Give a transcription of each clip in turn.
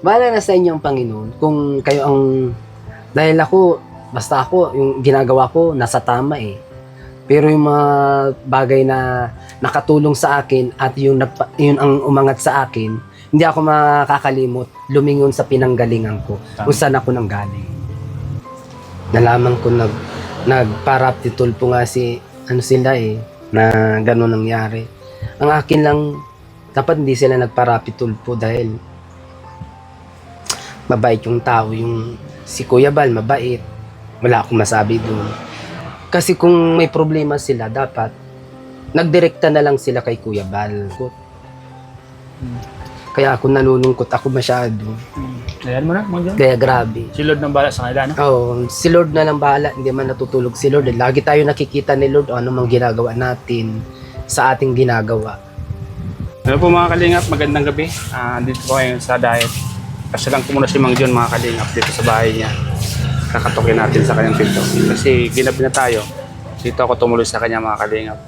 Bahala na sa inyo ang Panginoon. Kung kayo ang, dahil ako, basta ako, yung ginagawa ko, nasa tama eh. Pero yung mga bagay na nakatulong sa akin at yun ang umangat sa akin, hindi ako makakalimot lumingon sa pinanggalingan ko kung saan ako nanggaling. Nalaman ko nagparaptitol po nga sila eh, na gano'n nangyari. Ang akin lang, dapat hindi sila nagparapitol po dahil mabait yung tao, yung si Kuya Bal, mabait. Wala akong masabi doon. Kasi kung may problema sila, dapat nagdirekta na lang sila kay Kuya Bal. Kaya ako nalulungkot ako masyado. Ayan mo na, Mang John. Kaya grabe. Si Lord ng bala sa kanila, no? Oo, si Lord na lang bahala, hindi man natutulog si Lord. Lagi tayo nakikita ni Lord o ano mang ginagawa natin sa ating ginagawa. Hello po mga kalingap, magandang gabi. Dito po ngayon sa diet. Kasi lang po muna si Mang John mga kalingap dito sa bahay niya. Kakatokin natin sa kanyang pinto. Kasi ginabi na tayo. Dito ako tumuloy sa kanya mga kalingap.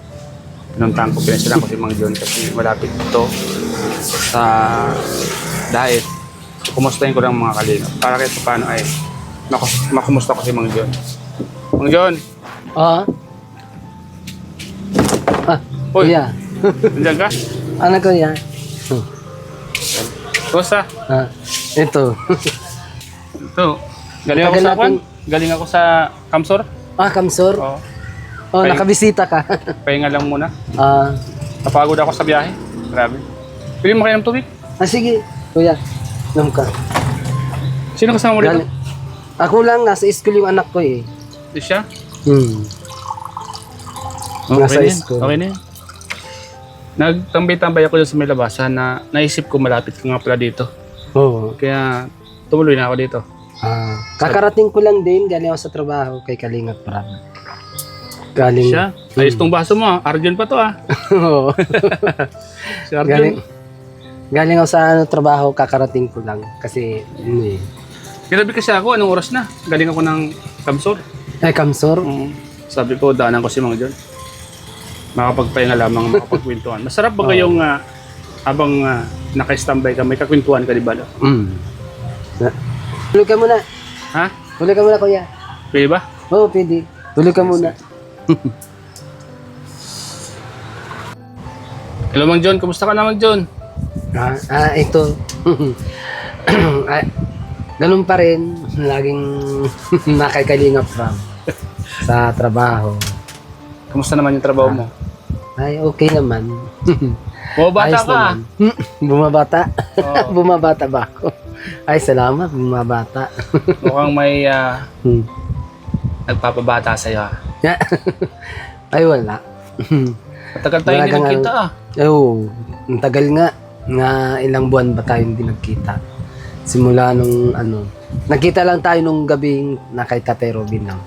Pinuntahan ko, pinasilan ko si Mang John kasi malapit ito sa diet. Kumustahin ko lang mga kalingap. Para kahit paano ay makumusta ko si Mang John. Mang John! Uy! Kuya, Nandiyan ka? ano kuya? Kumusta? Ito. Ito. Galing ako Tagal sa natin. Galing ako sa Kamsor. Kamsor? Oo. Oh, nakabisita ka. Pahinga lang muna. Ah, Napagod ako sa biyahe. Grabe. Pili mo kayo ng tubig? sige, kuya. Nom ka. Sino kasama mo dito? Ako lang, nasa school yung anak ko eh. Di siya? Nasa Okay na yun. school. Okay na yun. Nagtambay-tambay ako dyan sa may labasan na naisip ko malapit ka nga pala dito. Oo. Kaya tumuloy na ako dito. Kakarating ko lang din, galing ako sa trabaho kay Kalingat Prab. Galing. Siya? Ayos tong baso mo. Arjun pa to Oo. Si Arjun. Galing ako sa trabaho, kakarating ko lang. Kasi, Kinabi kasi ako, anong oras na? Galing ako ng Kamsor. Kamsor? Sabi ko, daanan ko si Mang John. Makapagpahinga lamang, makapagkwentuhan. Masarap ba kayong habang naka-standby ka, may kakwentuhan ka, di ba? Tuloy ka muna. Ha? Tuloy ka muna, kuya. Pwede ba? Oo, pwede. Tuloy ka muna. Hello, Mang John. Kumusta ka na, Mang John? Ito. Ganun pa rin. Laging nakaikalingap from sa trabaho. Kumusta naman yung trabaho mo? Ay, okay naman. Bumabata Ayos ka. naman. Bumabata? Oo. Bumabata ba ako? Ay, salamat. Bumabata. Mukhang may nagpapabata sa'yo. Ay, wala. Matagal tayo hindi Talagang nagkita Oo. Ang tagal nga. Nga ilang buwan ba tayo hindi nagkita? Simula nung nagkita lang tayo nung gabing na kay Tatay Robin lang.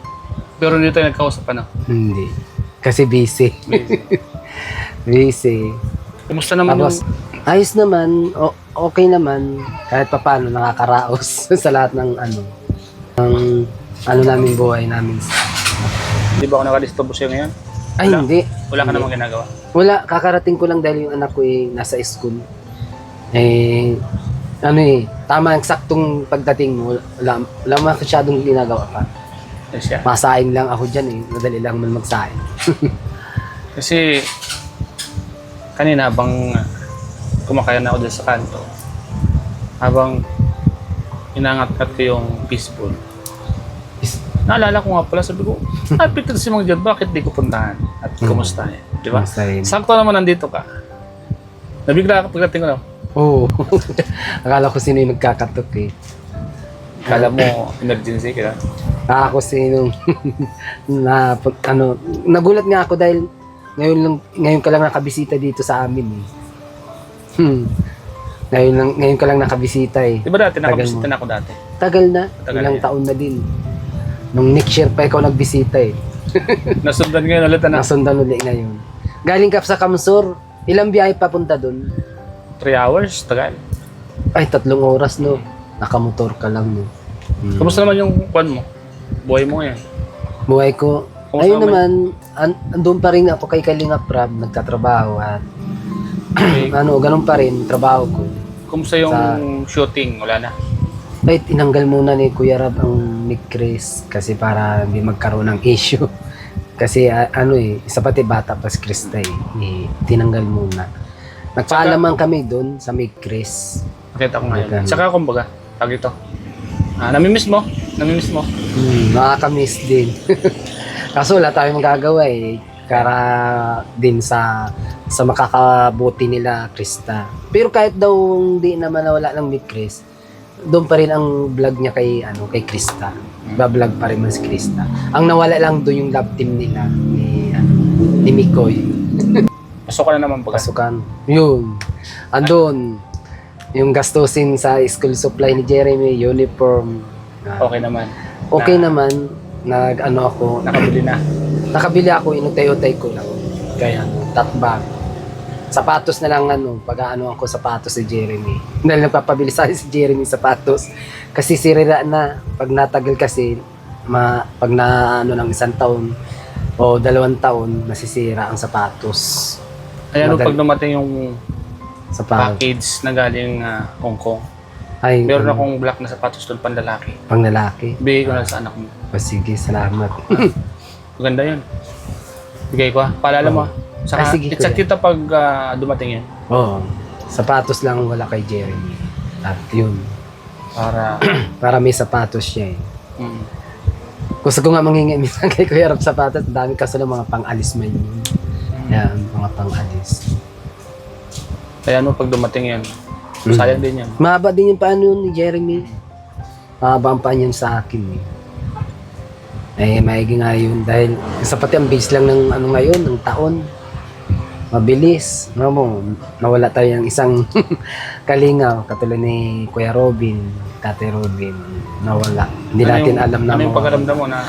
Pero hindi tayo nagkausap Hindi. Kasi busy. Busy. Kumusta naman Tapos, ayos naman, okay naman, kahit papaano nakakaraos sa lahat ng namin buhay namin. Hindi ba ako nakadisturbo sa'yo ngayon? Ay, Wala. hindi. Wala ka namang ginagawa? Wala, kakarating ko lang dahil yung anak ko nasa school. Tama ang saktong pagdating mo, wala masyadong ginagawa pa. Yes, siya. Masaing lang ako dyan madali lang man magsaing. Kasi kanina habang kumakain ako dyan sa kanto, habang inangat-ngat ko yung fishball, naalala ko nga pala, sabi ko, pitin si Mang John, bakit di ko puntahan at kumustahin? Di ba? Kumustahin. Sakto naman nandito ka. Nabigla ka pagdating ko lang. Oo. Akala ko sino yung nagkakatok eh. Kala mo emergency ka. Ako sino nagulat nga ako dahil ngayon ka lang nakabisita dito sa amin eh. Ngayon ka lang nakabisita eh. Di ba dati nakabisita na ako dati? Tagal na, Tagal ilang na yan. taon na din. Nung next year pa ikaw nagbisita eh. Nasundan ngayon ulit na. Nasundan ulit ngayon. Galing ka sa Kamsor, ilang biyahe papunta dun? 3 hours, tagal. Ay, 3 oras no. Nakamotor ka lang no. Kamusta naman yung kwan mo? Buhay mo ngayon? Buhay ko. Kung Ayun saan naman, andun pa rin ako kay Kalinga Prab, nagtatrabaho at Okay. ganun pa rin, trabaho ko. Kumusta yung shooting? Wala na. Ay, tinanggal muna ni Kuya Rab ang Nick Chris kasi para hindi magkaroon ng issue. Kasi isa pati bata pa si Krista tinanggal muna. Nagpaalaman kami doon sa Nick Chris. Nakita ko ngayon. Maganda. Saka kumbaga, tag ito. Namimiss mo? Namimiss mo? Nakakamiss din. Kaso wala tayong magagawa para din sa makakabuti nila Krista. Pero kahit daw hindi naman nawala ng Nick Chris, doon pa rin ang vlog niya kay Krista. Ba-vlog pa rin man si Krista. Ang nawala lang doon yung love team nila ni Mikoy. Pasukan na naman baga. Pasukan. Yun. Andun. Yung gastusin sa school supply ni Jeremy, uniform. Okay naman. Okay naman. Ako. Nakabili na. Nakabili ako, inutay-utay ko lang. Kaya tote bag. Sapatos na lang pag-ano ako sapatos si Jeremy. Dahil nagpapabili sa akin si Jeremy sapatos. Kasi sirira na. Pag natagal kasi, pag ng 1 taon o 2 taon, nasisira ang sapatos. Ayan, pag dumating yung Sapatos. package na galing Hong Kong, Ay, meron akong black na sapatos doon panlalaki. pang lalaki. Bigay ko na sa anak mo. O sige, salamat. Maganda yun. Bigay ko Paalala mo. Saka, Ay, sige, i-check kuya. kita pag dumating yun. Oo. Sapatos lang ang wala kay Jeremy. At yun. Para, May sapatos siya mm, Gusto ko nga mangingi minsan kay Kuya Rab sapatos. Ang dami kaso ng mga pang-alis man yun. Yan, mga pang-alis. kaya pag dumating yun, sayang din yan. Mahaba din yung paano yun ni Jeremy. Mahaba ang paan yun sa akin maigi nga yun dahil sa pati ang base lang ng ngayon, ng taon. Mabilis. Nawala tayo ng isang kalingaw katulad ni Kuya Robin, Tate Robin. Nawala. Hindi natin alam na ano yung mawawala. pagkaramdam mo na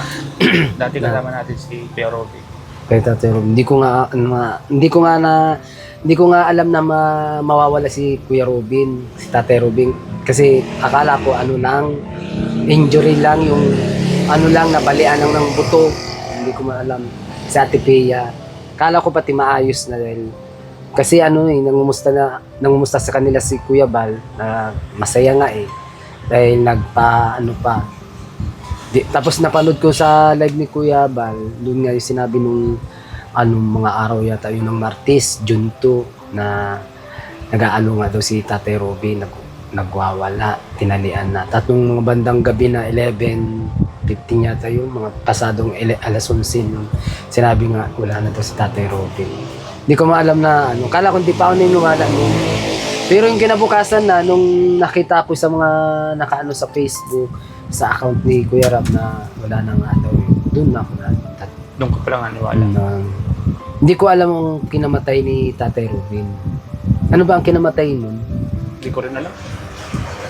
dati kasama natin si Kuya Robby? Kay Tate Robin. Hindi ko nga alam na mawawala si Kuya Robin, si Tate Robin. Kasi akala ko injury lang yung nabalian lang ng buto. Hindi ko maalam. Si Ate Pia. Akala ko pati maayos na dahil kasi nangumusta sa kanila si Kuya Bal na masaya nga dahil tapos napanood ko sa live ni Kuya Bal, doon nga yung sinabi nung mga araw yata yun ng Martes, June 2 na nag-aalo nga daw si Tate Robin nagwawala, tinalian na. Tatlong mga bandang gabi na 11:15 yata yung mga pasadong alas 11 nung sinabi nga wala na daw si Tate Robin. Hindi ko maalam na kala ko hindi pa ako niniwala Pero yung kinabukasan na nung nakita ko sa mga sa Facebook sa account ni Kuya Rab na wala na nga daw doon na ako Doon ko pala nga niwala. Hindi ko alam ang kinamatay ni Tate Robin. Ano ba ang kinamatay nun? Hindi ko rin alam.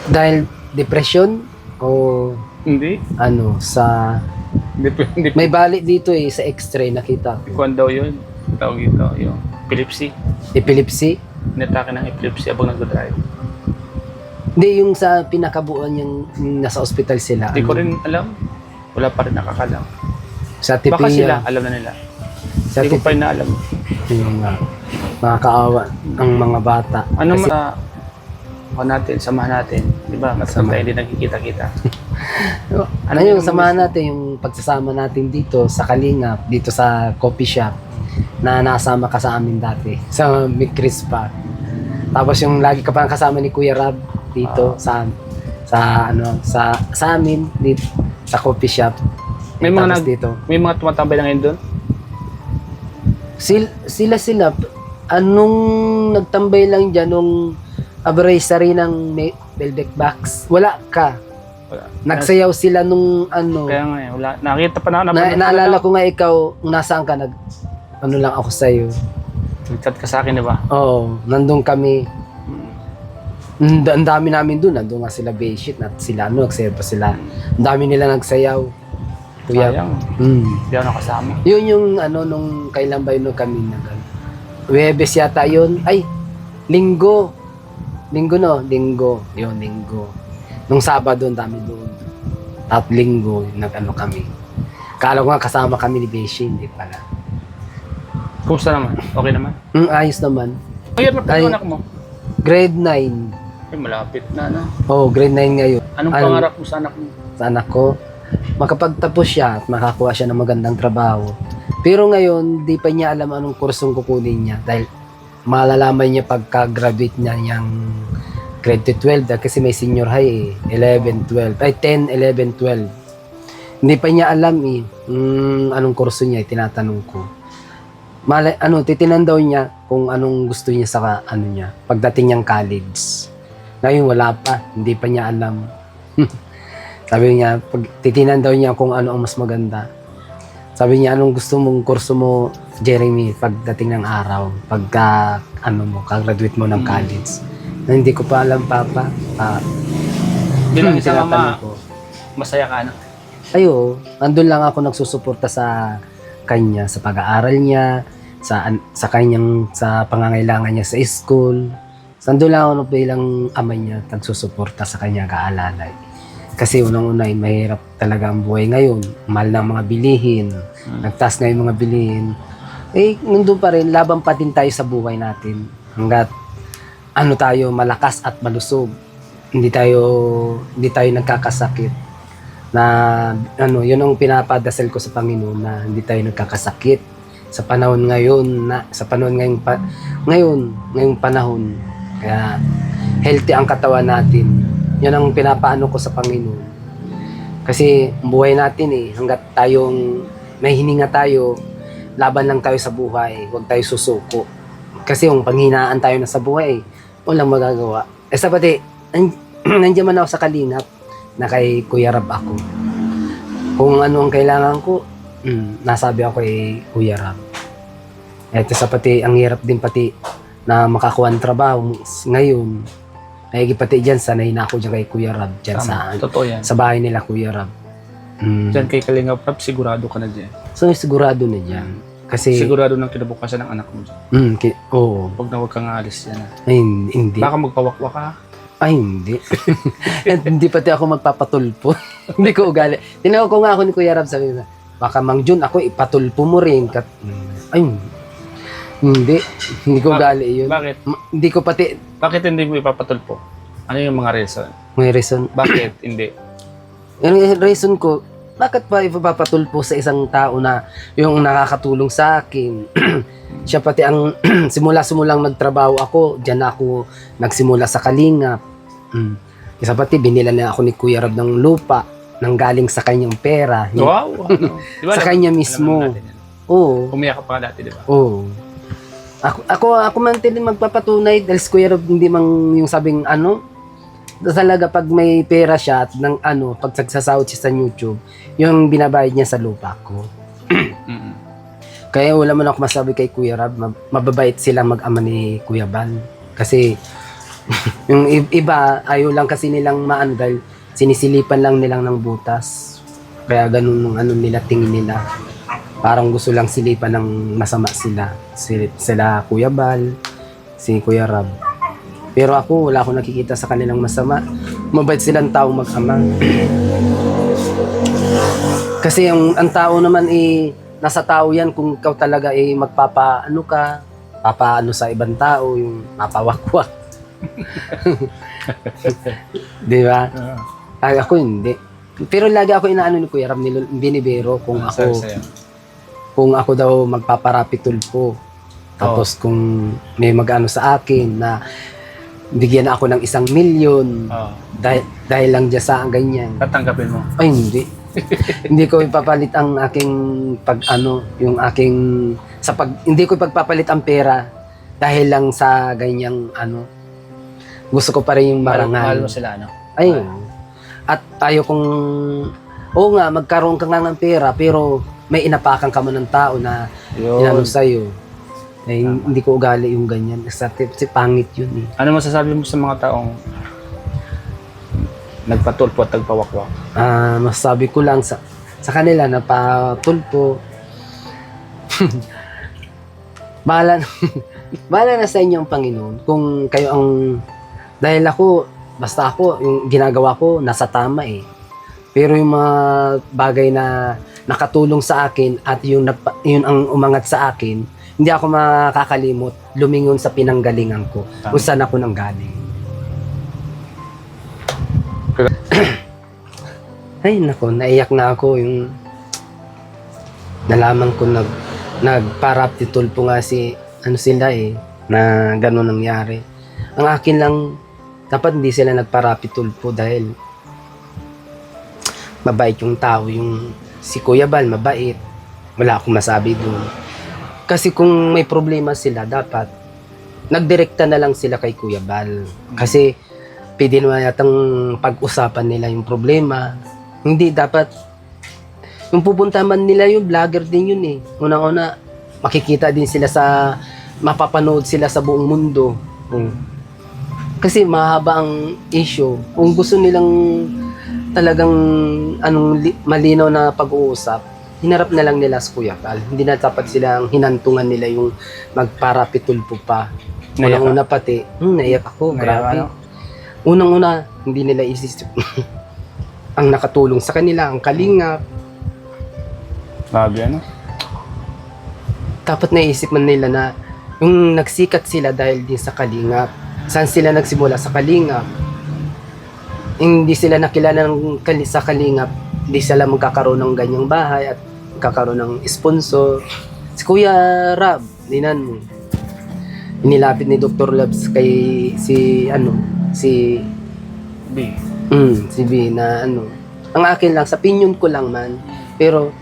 Dahil depression o Hindi. Hindi. may balik dito sa x-ray nakita ko. Kuwan daw yun. Tawag ito. Yung epilepsy. Epilepsy? Inatake ng epilepsy habang nag-drive. Hindi, yung sa pinakabuan yung nasa ospital sila. Hindi ko rin alam. Wala pa rin nakakalam. Sa Tipia. Baka sila, alam na nila. Sa Hindi ko pa rin naalam. Yung makakaawa ang mga bata. Ano Kasi, samahan natin. Di ba? Matagal tayo hindi nagkikita-kita. ano yung samahan natin, yung pagsasama natin dito sa Kalingap, dito sa coffee shop na nasama ka sa amin dati sa Mikris pa. Tapos yung lagi ka pa kasama ni Kuya Rab dito sa amin dito sa coffee shop. May mga dito. May mga tumatambay na ngayon doon? Sila anong nagtambay lang diyan nung anniversary ng Velvet Box. Wala ka. Wala. Nagsayaw sila nung Kaya nga wala. Nakita pa naalala ko nga ikaw, nasaan ka lang ako sa iyo. Nag-chat ka sa akin, di ba? Oo, nandun kami. Ang dami namin doon, nandun nga sila Beishit at sila nagsayaw pa sila. Ang dami nila nagsayaw. Kuya. Sayang. Hindi ako nakasama. Yun yung nung kailan ba yun kami Huwebes yata yun. Ay, Linggo. Linggo. Yun, Linggo. Nung Sabado, dami doon. At Linggo, kami. Kala ko nga kasama kami ni Beshi, hindi pala. Kumusta naman? Okay naman? Ayos naman. Ay, ano pa yung anak mo? Grade 9. Eh, malapit na, no? Oh, grade 9 ngayon. Anong pangarap mo sa anak mo? Sa anak ko, makapagtapos siya at makakuha siya ng magandang trabaho. Pero ngayon, di pa niya alam anong kursong kukunin niya dahil malalaman niya pagka-graduate niya niyang grade 12 dahil kasi may senior high 11, 12, ay 10, 11, 12. Hindi pa niya alam anong kurso niya, tinatanong ko. Titinan daw niya kung anong gusto niya sa niya, pagdating niyang college. Ngayon wala pa, hindi pa niya alam. Sabi niya, titinan daw niya kung ano ang mas maganda. Sabi niya, anong gusto mong kurso mo, Jeremy, pagdating ng araw, pagka, ka-graduate mo ng college. Na hindi ko pa alam, Papa. Bilang isang ama, tinatanong ko. masaya ka, no? Ayo, andun lang ako nagsusuporta sa kanya, sa pag-aaral niya, sa kanyang, sa pangangailangan niya sa school. So, andun lang ako bilang ama niya, nagsusuporta sa kanya, kaalalay. Kasi unang-una, mahirap talaga ang buhay ngayon. Mahal ng mga bilihin. Nagtaas ngayon mga bilihin. Nandun pa rin, laban pa din tayo sa buhay natin. Hanggat tayo malakas at malusog. Hindi tayo nagkakasakit. Na yun ang pinapadasal ko sa Panginoon na hindi tayo nagkakasakit sa panahon ngayong panahon. Kaya healthy ang katawan natin. Yan ang pinapaano ko sa Panginoon. Kasi buhay natin hanggat tayong may hininga tayo, laban lang tayo sa buhay, huwag tayo susuko. Kasi yung panghinaan tayo na sa buhay, walang magagawa. Pati, nandiyan man ako sa Kalingap, na kay Kuya Rab ako. Kung ano ang kailangan ko, nasabi ako kay Kuya Rab. Pati, ang hirap din pati na makakuha ng trabaho ngayon. Pati dyan, sanay na ako dyan kay Kuya Rab. Dyan Totoo yan. sa bahay nila Kuya Rab. Dyan kay Kalingap Rab, sigurado ka na dyan. So, sigurado na dyan. Kasi, Sigurado ng kinabukasan ng anak mo dyan. oo. Huwag na huwag kang aalis yan. Ay, hindi. Baka magpawakwa ka. Ay, hindi. Hindi pati ako magpapatulpo. Hindi ko ugali. Tinawag ko nga ako ni Kuya Rab, sabi na, baka Mang Jun, ako ipatulpo mo rin. Ay, hindi. Hindi ko ugali yun. Bakit? Hindi ko pati, Bakit hindi mo ipapatulpo? Ano yung mga reason? may reason. Bakit hindi? Yung reason ko, bakit pa ipapatulpo sa isang tao na yung nakakatulong sa akin? Siya pati ang simula-simulang nagtrabaho ako, diyan ako nagsimula sa Kalingap. Isa pati binila na ako ni Kuya Rab ng lupa nang galing sa kanyang pera. Wow! Diba, Sa kanya mismo. Oo. Umiyak ka pa dati, di ba? Oo. Ako man din magpapatunay dahil si Kuya Rab hindi mang yung sabing talaga pag may pera siya at pag sagsasahod siya sa YouTube, yung binabayad niya sa lupa ko. Kaya wala man ako masabi kay Kuya Rab, mababait sila mag-ama ni Kuya Ban. Kasi yung iba, ayaw lang kasi nilang dahil sinisilipan lang nilang ng butas. Kaya ganun nila tingin nila. Parang gusto lang silipan ng masama sila. Sila Kuya Bal, si Kuya Rab. Pero ako, wala akong nakikita sa kanilang masama. Mabait silang taong mag-ama. Kasi ang tao naman nasa tao yan kung ikaw talaga papaano sa ibang tao, yung mapawakwak. Di ba? Ay, ako hindi. Pero lagi ako inaano ni Kuya Rab, binibiro kung ako daw magpaparapi tulpo. Tapos kung may mag-ano sa akin na bigyan ako ng 1 million dahil lang dyan sa ganyan. Tatanggapin mo? Ay, hindi. Hindi ko ipapalit ang aking hindi ko ipagpapalit ang pera dahil lang sa ganyang gusto ko pa rin yung marangal. Mahal mo sila, no? Ay, at tayo magkaroon ka nga ng pera pero may inapakan ka mo ng tao na inano sa'yo. Hindi ko ugali yung ganyan. Kasi pangit yun Ano masasabi mo sa mga taong nagpatulpo at nagpawakwak? Masasabi ko lang sa kanila na patulpo. Bahala na sa inyo ang Panginoon. Kung kayo dahil basta ako, yung ginagawa ko, nasa tama Pero yung mga bagay na nakatulong sa akin at yun ang umangat sa akin, hindi ako makakalimot lumingon sa pinanggalingan ko kung saan ako nanggaling. Ay, nako, naiyak na ako yung nalaman ko nagparaptitol po nga sila na gano'n nangyari. Ang akin lang, dapat hindi sila nagparapitol po dahil mabait yung tao, yung si Kuya Bal, mabait. Wala akong masabi doon. Kasi kung may problema sila, dapat nagdirekta na lang sila kay Kuya Bal. Kasi pwede naman yatang pag-usapan nila yung problema. Hindi dapat, yung pupunta man nila yung vlogger din yun eh. Unang-una, makikita din sila mapapanood sila sa buong mundo. Kasi mahaba ang issue. Kung gusto nilang talagang malinaw na pag-uusap, hinarap na lang nila sa Kuya Bal. Hindi na dapat silang hinantungan nila yung magparapitulpo pa. Unang-una pati, naiyak ako, grabe. Unang-una, hindi nila isisip ang nakatulong sa kanila, ang kalingap. Grabe, ano? Dapat naisip man nila na yung nagsikat sila dahil din sa kalingap. Saan sila nagsimula? Sa kalingap. Hindi sila nakilala sa kalingap, hindi sila magkakaroon ng ganyang bahay at magkakaroon ng sponsor. Si Kuya Rab, dinan mo. Inilapit ni Dr. Labs kay si B. si B na Ang akin lang, sa opinion ko lang man, pero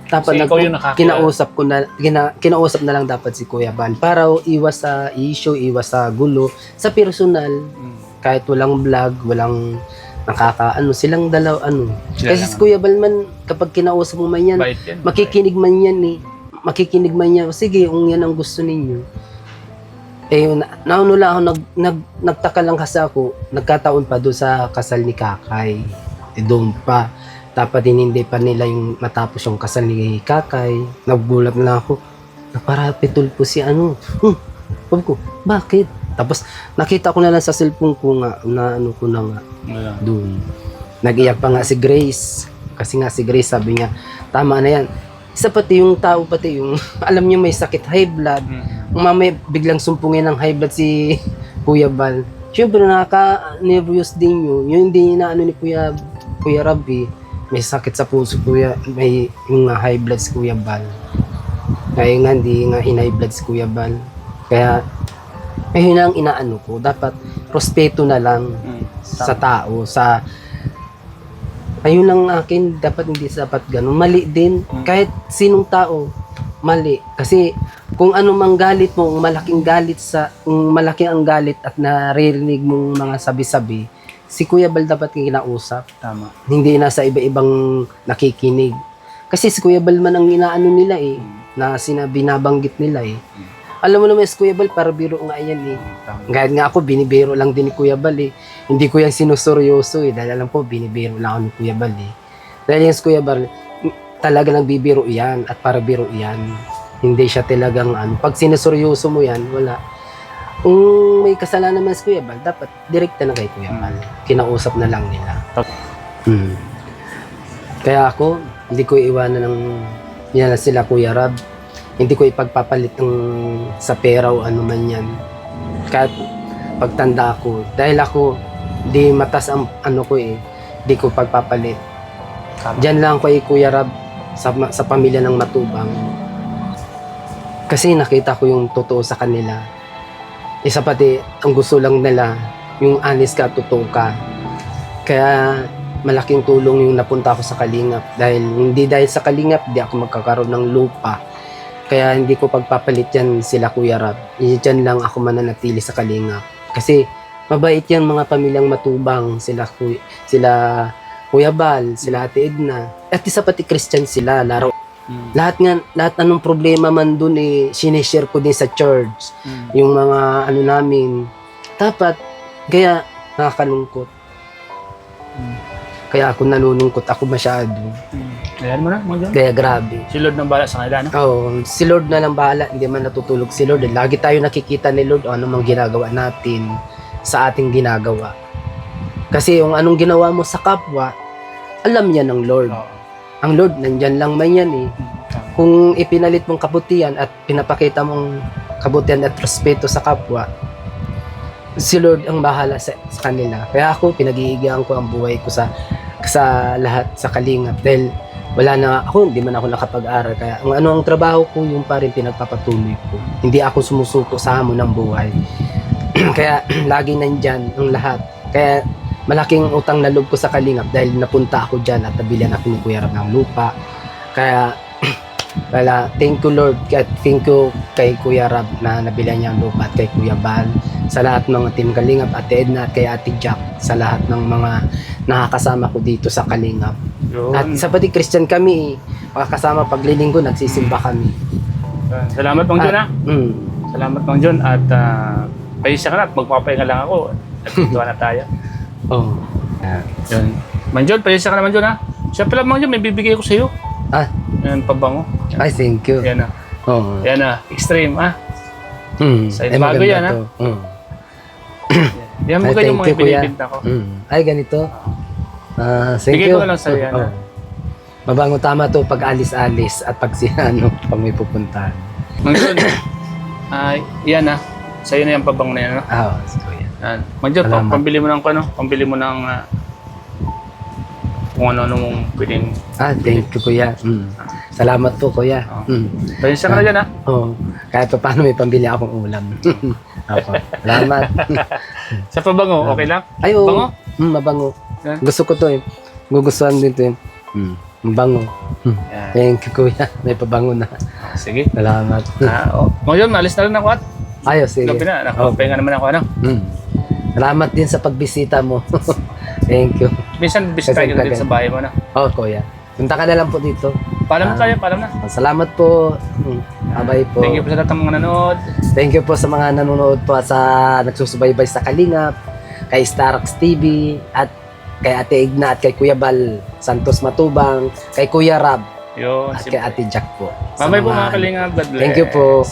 dapat Kasi ikaw yung nakakilala. kinausap na lang dapat si Kuya Bal para iwas sa issue, iwas sa gulo sa personal, kahit walang vlog, walang silang dalaw Sila kasi lang. si Kuya Bal man, kapag kinausap mo man yan, Bait yan. makikinig man yan makikinig man yan, sige kung yan ang gusto ninyo. Naunula ako, nagtaka lang kasi ako, nagkataon pa doon sa kasal ni Kakay, doon pa. Dapat hindi pa nila yung matapos yung kasal ni Kakay. Nagulat na ako. Naparapitol po si Sabi ko, bakit? Tapos nakita ko na lang sa cellphone ko nga na ko na nga doon. Nag-iyak pa nga si Grace. Kasi nga si Grace sabi niya, tama na yan. Isa pati yung tao pati yung alam niyo may sakit high blood. Mamaya biglang sumpungin ng high blood si Kuya Bal. Siyempre nakaka-nervous din yun. Yung hindi na ni Kuya Rabbi. May sakit sa puso may yung high blood si Kuya Bal. Kaya nga hindi nga high blood si Kuya Bal. Kaya yun ang inaano ko. Dapat respeto na lang sa tao. Ayun lang akin, dapat hindi dapat ganun. Mali din. Kahit sinong tao, mali. Kasi kung ano mang galit mo, kung malaki ang galit at naririnig mong mga sabi-sabi, si Kuya Bal dapat kinausap. Tama. Hindi na sa iba-ibang nakikinig. Kasi si Kuya Bal man ang inaano nila na binabanggit nila Alam mo naman si Kuya Bal, para biro nga yan Tama. Kahit nga ako, binibiro lang din ni Kuya Bal Hindi ko yan sinuseryoso dahil alam ko, binibiro lang ako ni Kuya Bal Dahil yan si Kuya Bal, talaga nagbibiro yan at para biro yan. Hindi siya talagang pag sinuseryoso mo yan, wala. Kung may kasalanan naman si Kuya Bal, dapat direkta na kay Kuya Bal. Kinausap na lang nila. Kaya ako, hindi ko iwanan yan na sila Kuya Rab. Hindi ko ipagpapalit sa pera o ano man yan. Kahit pagtanda ko. Dahil ako, di matas ang di ko pagpapalit. Diyan lang ko Kuya Rab sa pamilya ng Matubang. Kasi nakita ko yung totoo sa kanila. Isa pati, ang gusto lang nila, yung honest ka, totoo ka. Kaya malaking tulong yung napunta ako sa Kalingap. Hindi dahil sa Kalingap, di ako magkakaroon ng lupa. Kaya hindi ko pagpapalit yan sila Kuya Rab. Diyan lang ako mananatili sa Kalingap. Kasi mabait yan mga pamilyang Matubang. Sila Kuya Bal, sila Ate Edna. At isa pati Christian sila, laro. Lahat anong problema man dun sinishare ko din sa church. Yung mga namin. Dapat, kaya nakakalungkot. Kaya ako nalulungkot ako masyado. Ayan mo na, mga Kaya grabe. Si Lord ng bala sa kanila, no? Oo, si Lord na lang bahala. Hindi man natutulog si Lord. Lagi tayo nakikita ni Lord ano mang ginagawa natin sa ating ginagawa. Kasi yung anong ginawa mo sa kapwa, alam niya ng Lord. Oo. Ang Lord, nandyan lang man yan Kung ipinalit mong kabutihan at pinapakita mong kabutihan at respeto sa kapwa, si Lord ang bahala sa kanila. Kaya ako, pinag-iigihan ko ang buhay ko sa lahat, sa Kalingap. Dahil wala na ako, hindi man ako nakapag-aral. Kaya ang trabaho ko, yung pa rin pinagpapatuloy ko. Hindi ako sumusuko sa hamon ng buhay. Kaya lagi nandyan ang lahat. Kaya malaking utang na loob ko sa Kalingap dahil napunta ako dyan at nabilihan ako ni Kuya Rab ng lupa. Kaya thank you Lord at thank you kay Kuya Rab na nabilihan niya ang lupa at kay Kuya Bal, sa lahat ng mga team Kalingap, Ate Edna at kay Ate Jack, sa lahat ng mga nakakasama ko dito sa Kalingap. Yun. At sa pati Christian kami, makakasama paglilinggo, nagsisimba kami. Salamat Mang John ha. Salamat Mang John at paisa ka na at magpapahinga lang ako. Nagpintuan na tayo. Oh. Yun. Mang John, paisa ka na Mang John ha. Siya pala Mang John, may bibigay ko sa iyo. Ah, Yan, pabango. ay thank you. Yan na. Oh. Yan na, extreme ha. Sa Ay, bago maganda yan, ha? to. Yan mo Ay, yung thank mga you, Kuya. binibinta ko. Ay, ganito. Thank Bigay you. ko na lang sa'yo yan, ha? Mabango tama to pag alis-alis at pag pag may pupuntahan. Mang John, yan ha. Sa'yo na yung pabango na yan, ha? Ah, sige. Yan. Mang John, Salamat. pambili mo ng pambili mo ng kung ano mong pwedeng. Thank you, Kuya. Salamat po, Kuya. Pasensya ka na dyan, ha? Oh, kahit pa paano may pambili akong ulam. Apo. Salamat. Sa pabango, okay lang? Ay, oo. Bango? Mabango. Yan. Gusto ko to eh. Gugustuhan din to eh. Mabango. Yan. Thank you, Kuya. May pabango na. Sige. Salamat. Mang John, maalis na rin ako at Ayos, sige. gabi na. Nakapahinga naman ako, ano? Salamat din sa pagbisita mo. Thank you. Minsan, bisita Kasi kita dito tagal. sa bahay mo, na. Oh, Kuya. Punta ka na lang po dito. Paalam na tayo, paalam na. Salamat po. Bye po. Thank you po sa lahat ng mga nanonood. Thank you po sa mga nanonood po at sa nagsusubaybay sa Kalingap, kay Starax TV, at kay Ate Igna at kay Kuya Bal Santos Matubang, kay Kuya Rab, Yun, at kay Ate Jack po. Sa Bye-bye po mga kalingap. God bless. Thank you po.